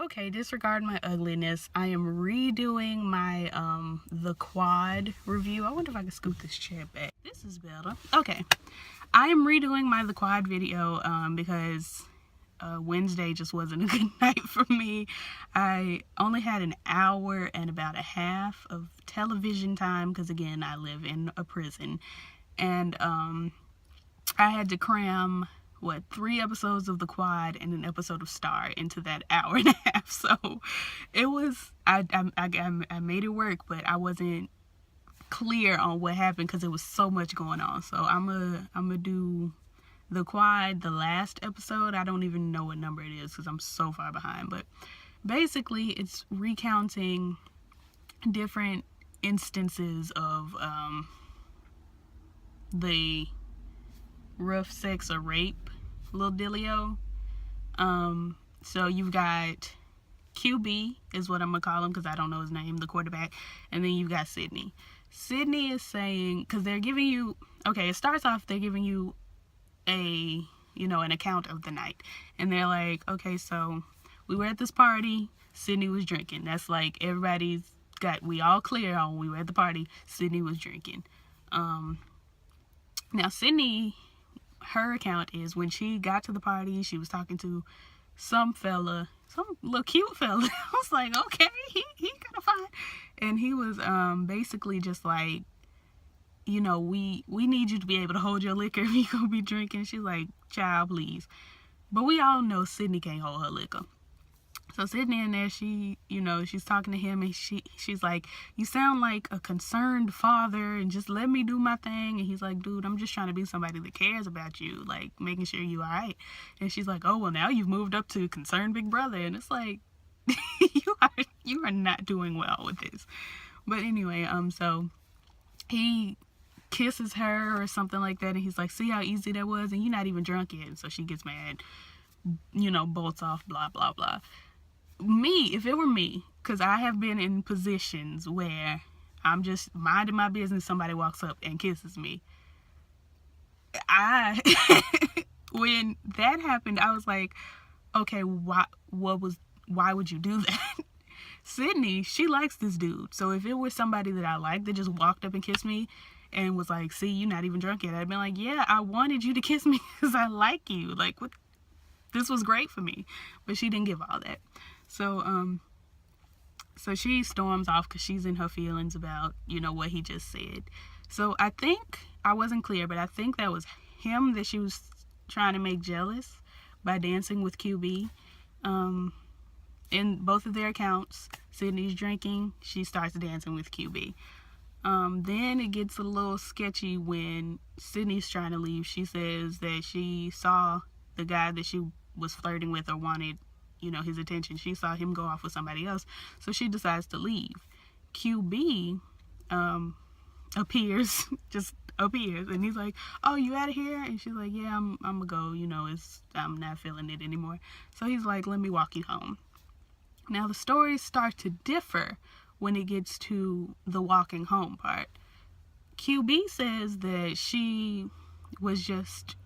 Okay, disregard my ugliness. I am redoing my the quad review. I wonder if I can scoot this chair back. This is better. Okay. I am redoing my the quad video because Wednesday just wasn't a good night for me. I only had an hour and about a half of television time because again, I live in a prison. And I had to cram 3 episodes of the quad and an episode of Star into that hour and a half. So it was I made it work, but I wasn't clear on what happened because there was so much going on. So I'm gonna do the quad, the last episode. I don't even know what number it is because I'm so far behind, but basically it's recounting different instances of the rough sex or rape little dealio. So you've got QB is what I'm gonna call him because I don't know his name, the quarterback, and then you've got Sydney. Sydney is saying, because they're giving you, okay, it starts off, they're giving you an account of the night, and they're like, okay, so we were at this party, Sydney was drinking. That's like we all clear on, we were at the party, Sydney was drinking. Now Sydney, her account is when she got to the party, she was talking to some little cute fella. I was like, okay, he kind of fine. And he was basically just like, we need you to be able to hold your liquor if you're gonna be drinking. She's like, child, please. But we all know Sydney can't hold her liquor. So Sydney in there, she's talking to him, and she's like, you sound like a concerned father, and just let me do my thing. And he's like, dude, I'm just trying to be somebody that cares about you, like making sure you're all right. And she's like, oh, well, now you've moved up to concerned big brother. And it's like, you are not doing well with this. But anyway, so he kisses her or something like that, and he's like, see how easy that was, and you're not even drunk yet. And so she gets mad, bolts off, blah blah blah. If it were me, because I have been in positions where I'm just minding my business, somebody walks up and kisses me. When that happened, I was like, okay, why would you do that? Sydney, she likes this dude. So if it were somebody that I liked that just walked up and kissed me and was like, see, you're not even drunk yet, I'd been like, yeah, I wanted you to kiss me because I like you. Like, what? This was great for me. But she didn't give all that. So she storms off because she's in her feelings about, what he just said. So I think, I wasn't clear, but I think that was him that she was trying to make jealous by dancing with QB. In both of their accounts, Sydney's drinking, she starts dancing with QB. Then it gets a little sketchy when Sydney's trying to leave. She says that she saw the guy that she was flirting with or wanted, his attention. She saw him go off with somebody else, so she decides to leave. QB appears, and he's like, oh, you out of here? And she's like, yeah, I'm gonna go, I'm not feeling it anymore. So he's like, let me walk you home. Now the stories start to differ when it gets to the walking home part. QB says that she was just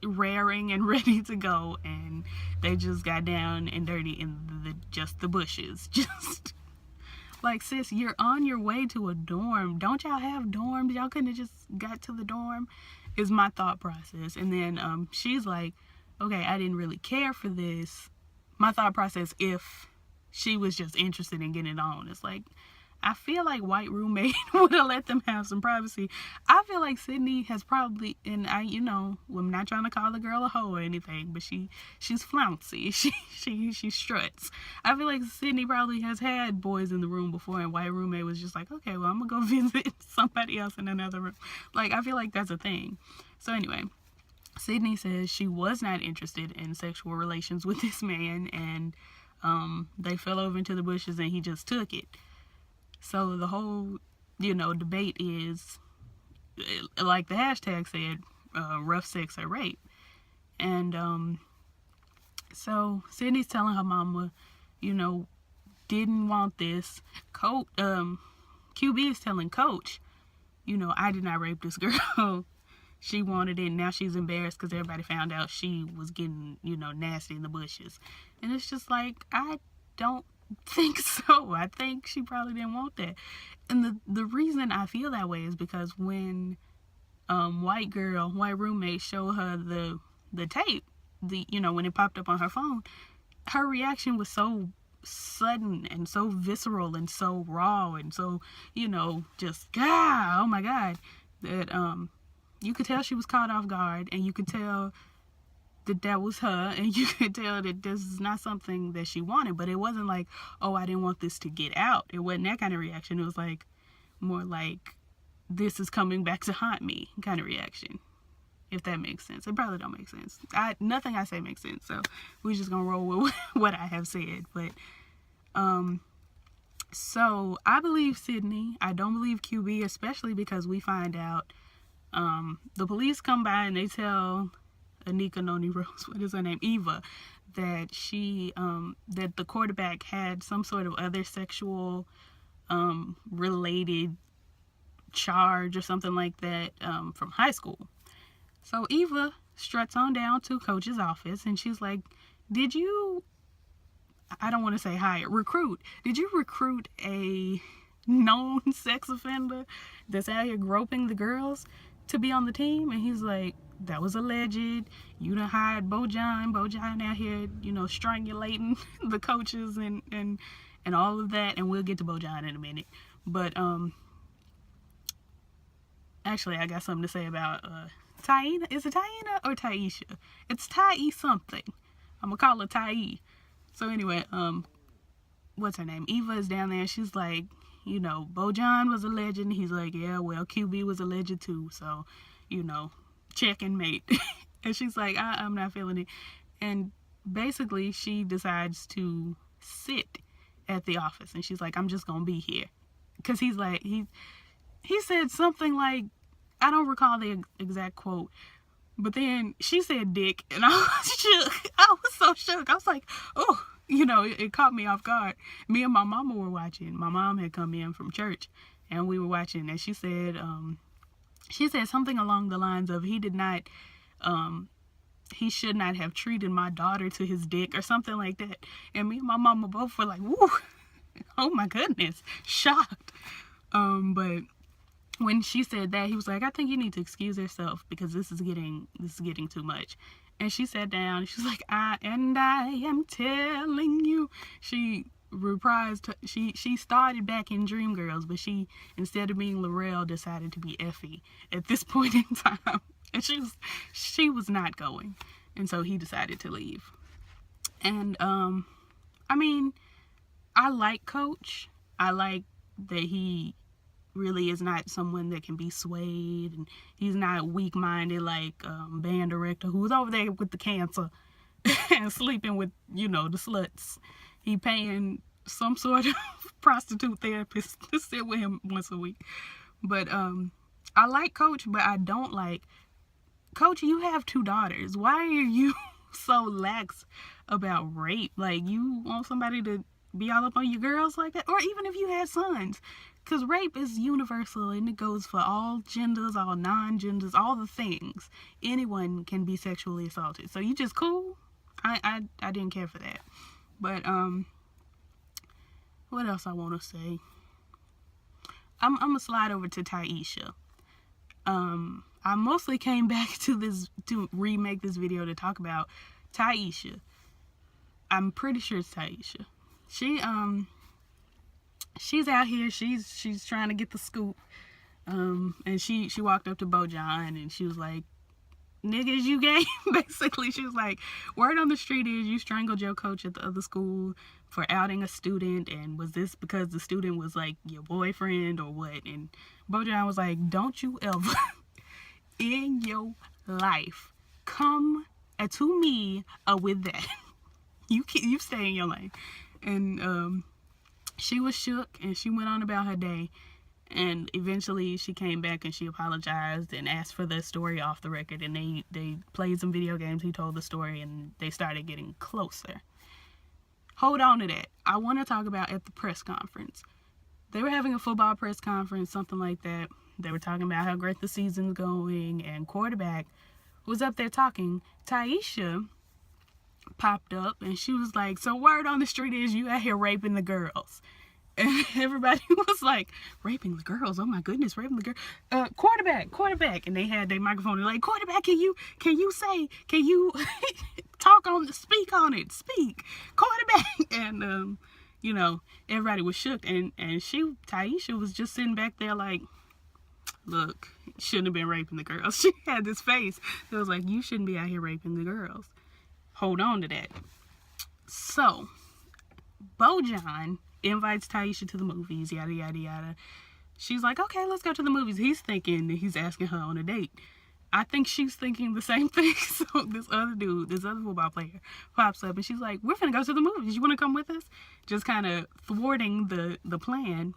raring and ready to go, and they just got down and dirty in the bushes. Just like, sis, you're on your way to a dorm. Don't y'all have dorms? Y'all couldn't have just got to the dorm, is my thought process. And then she's like, okay, I didn't really care for this. My thought process, if she was just interested in getting it on, it's like, I feel like white roommate would have let them have some privacy. I feel like Sydney has probably, and I'm not trying to call the girl a hoe or anything, but she's flouncy. She struts. I feel like Sydney probably has had boys in the room before, and white roommate was just like, okay, well, I'm gonna go visit somebody else in another room. Like, I feel like that's a thing. So anyway, Sydney says she was not interested in sexual relations with this man, and they fell over into the bushes and he just took it. So the whole, debate is, like the hashtag said, rough sex or rape. And so Sydney's telling her mama, didn't want this. QB is telling Coach, I did not rape this girl. She wanted it, and now she's embarrassed because everybody found out she was getting, nasty in the bushes. And it's just like, don't think so. I think she probably didn't want that. And the reason I feel that way is because when white roommate showed her the tape, when it popped up on her phone, her reaction was so sudden and so visceral and so raw and so, just oh my God, that you could tell she was caught off guard, and you could tell that was her, and you could tell that this is not something that she wanted. But it wasn't like, oh, I didn't want this to get out. It wasn't that kind of reaction. It was like more like, this is coming back to haunt me kind of reaction, if that makes sense. It probably don't make sense. Nothing I say makes sense, so we're just gonna roll with what I have said. But so I believe Sydney. I don't believe QB, especially because we find out the police come by and they tell Anika Noni Rose, what is her name, Eva, that she that the quarterback had some sort of other sexual related charge or something like that from high school. So Eva struts on down to Coach's office, and she's like, did you, I don't want to say recruit, did you recruit a known sex offender that's out here groping the girls to be on the team? And he's like, that was alleged. You done hired BoJohn out here, strangulating the coaches and all of that. And we'll get to BoJohn in a minute. But actually, I got something to say about Taina. Is it Taina or Taisha? It's Tai something. I'm gonna call her Tai. So anyway, what's her name? Eva is down there. She's like, BoJohn was a legend. He's like, yeah, well, QB was a legend too. So, check and mate. And she's like, I'm not feeling it. And basically, she decides to sit at the office, and she's like, I'm just gonna be here, because he's like, he said something like, I don't recall the exact quote, but then she said dick, and I was shook. I was so shook. I was like, oh, it caught me off guard. Me and my mama were watching. My mom had come in from church, and we were watching, and she said something along the lines of, he should not have treated my daughter to his dick, or something like that. And me and my mama both were like, woo, oh my goodness, shocked. But when she said that, he was like, I think you need to excuse yourself, because this is getting too much. And she sat down, and she's like, I am telling you. She reprised, she started back in Dreamgirls, but she, instead of being Laurel, decided to be Effie at this point in time. And she was not going. And so he decided to leave. And, I mean, I like Coach. I like that he really is not someone that can be swayed, and he's not weak-minded like band director who's over there with the cancer and sleeping with, the sluts. He paying some sort of prostitute therapist to sit with him once a week. But I like Coach, but I don't like, Coach, you have 2 daughters. Why are you so lax about rape? Like, you want somebody to be all up on your girls like that? Or even if you had sons. Because rape is universal, and it goes for all genders, all non-genders, all the things. Anyone can be sexually assaulted. So you just cool? I didn't care for that. But, what else I want to say? I'm going to slide over to Taisha. I mostly came back to remake this video to talk about Taisha. I'm pretty sure it's Taisha. She's out here, she's trying to get the scoop, and she walked up to BoJohn, and she was like, nigga, is you gay? Basically, she was like, word on the street is you strangled your coach at the other school for outing a student, and was this because the student was like your boyfriend or what? And BoJohn was like, don't you ever in your life come to me with that. You stay in your lane. And she was shook, and she went on about her day, and eventually she came back and she apologized and asked for the story off the record, and they played some video games. He told the story, and they started getting closer. Hold on to that. I want to talk about at the press conference. They were having a football press conference, something like that. They were talking about how great the season's going, and quarterback was up there talking. Taisha popped up, and she was like, so word on the street is you out here raping the girls. And everybody was like, raping the girls? Oh my goodness, raping the girl. Quarterback. And they had their microphone. They're like, quarterback, can you speak on it, quarterback. And, you know, everybody was shook. And Taisha was just sitting back there like, look, shouldn't have been raping the girls. She had this face that was like, you shouldn't be out here raping the girls. Hold on to that. So, BoJohn invites Taisha to the movies, yada, yada, yada. She's like, okay, let's go to the movies. He's thinking that he's asking her on a date. I think she's thinking the same thing. So this other football player pops up, and she's like, we're finna go to the movies. You want to come with us? Just kind of thwarting the plan.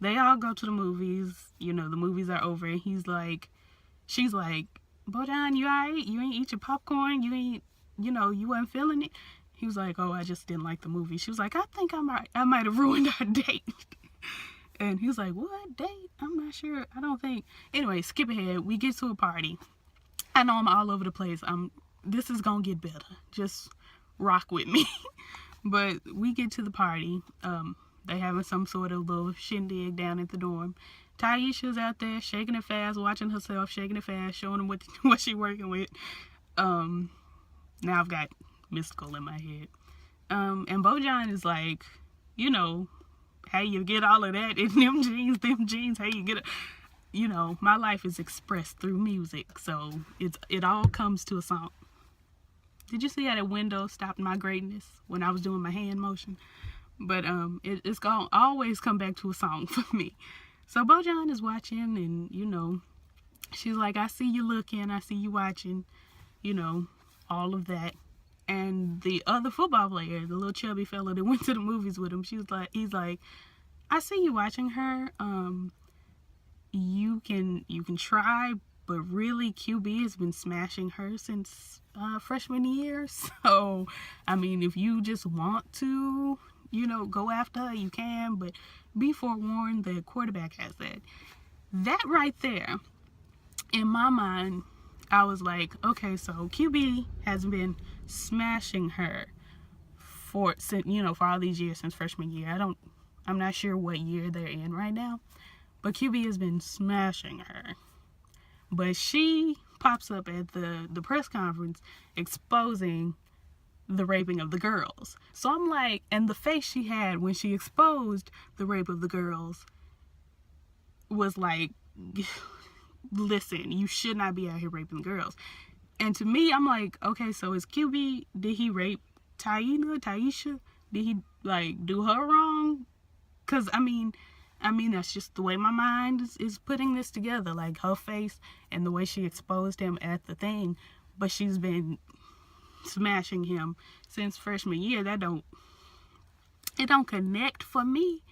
They all go to the movies. You know, the movies are over, and she's like, BoJohn, you alright? You ain't eat your popcorn? You ain't, you know, you wasn't feeling it? He was like, oh, I just didn't like the movie. She was like, I think I might have ruined our date. And he was like, what date? I'm not sure. I don't think. Anyway, skip ahead. We get to a party. I know I'm all over the place. This is going to get better. Just rock with me. But we get to the party. They having some sort of little shindig down at the dorm. Taisha's out there shaking it fast, watching herself, shaking it fast, showing them what she working with. Now I've got mystical in my head. And BoJohn is like, you know, how you get all of that in them jeans, how you get it. You know, my life is expressed through music, so it all comes to a song. Did you see how that window stopped my greatness when I was doing my hand motion? But it's gonna always come back to a song for me. So BoJohn is watching, and you know, she's like, I see you looking, I see you watching, you know, all of that. And the other football player, the little chubby fella that went to the movies with him, he's like, I see you watching her. You can try, but really QB has been smashing her since freshman year. So, I mean, if you just want to, you know, go after her, you can, but be forewarned, the quarterback has that. That right there, in my mind, I was like, okay, so QB has been smashing her for all these years since freshman year. I'm not sure what year they're in right now, but QB has been smashing her. But she pops up at the press conference exposing the raping of the girls. So I'm like, and the face she had when she exposed the rape of the girls was like, listen, you should not be out here raping girls. And to me, I'm like, okay, so is QB, did he rape Taisha? Did he, like, do her wrong? Because, I mean, that's just the way my mind is putting this together. Like, her face and the way she exposed him at the thing. But she's been smashing him since freshman year. It don't connect for me.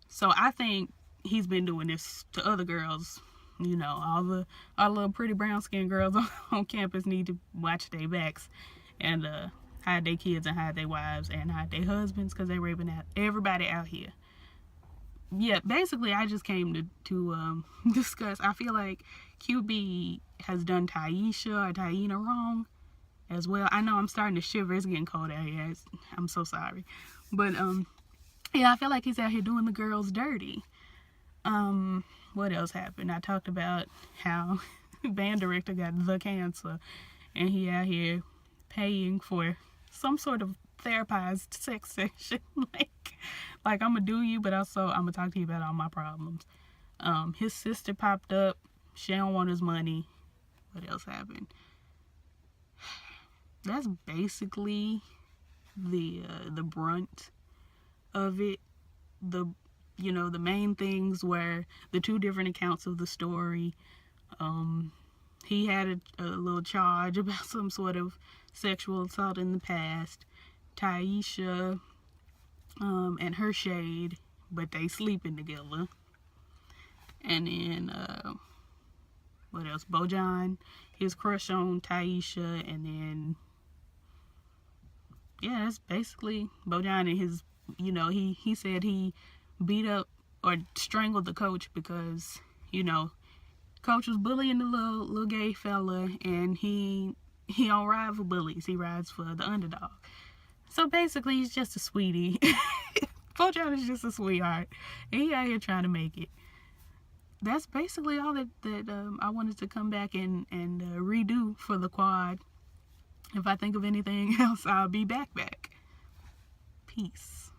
So I think he's been doing this to other girls. You know, all the little pretty brown skinned girls on campus need to watch their backs and hide their kids and hide their wives and hide their husbands, because they're raping everybody out here. Yeah, basically I just came to discuss. I feel like QB has done Taisha or Taina wrong as well. I know I'm starting to shiver. It's getting cold out here. I'm so sorry. But yeah, I feel like he's out here doing the girls dirty. What else happened? I talked about how band director got the cancer, and he out here paying for some sort of therapized sex session. like I'm gonna do you, but also I'm gonna talk to you about all my problems. His sister popped up. She don't want his money. What else happened? That's basically the brunt of it. The main things were the two different accounts of the story. He had a little charge about some sort of sexual assault in the past. Taisha and her shade, but they sleeping together. And then what else? BoJohn, his crush on Taisha, and then yeah, that's basically BoJohn and his. He said he beat up or strangled the coach because coach was bullying the little gay fella, and he He don't ride for bullies. He rides for the underdog. So basically, he's just a sweetie. BoJohn is just a sweetheart. And he out here trying to make it. That's basically all that I wanted to come back and redo for the quad. If I think of anything else, I'll be back. Peace.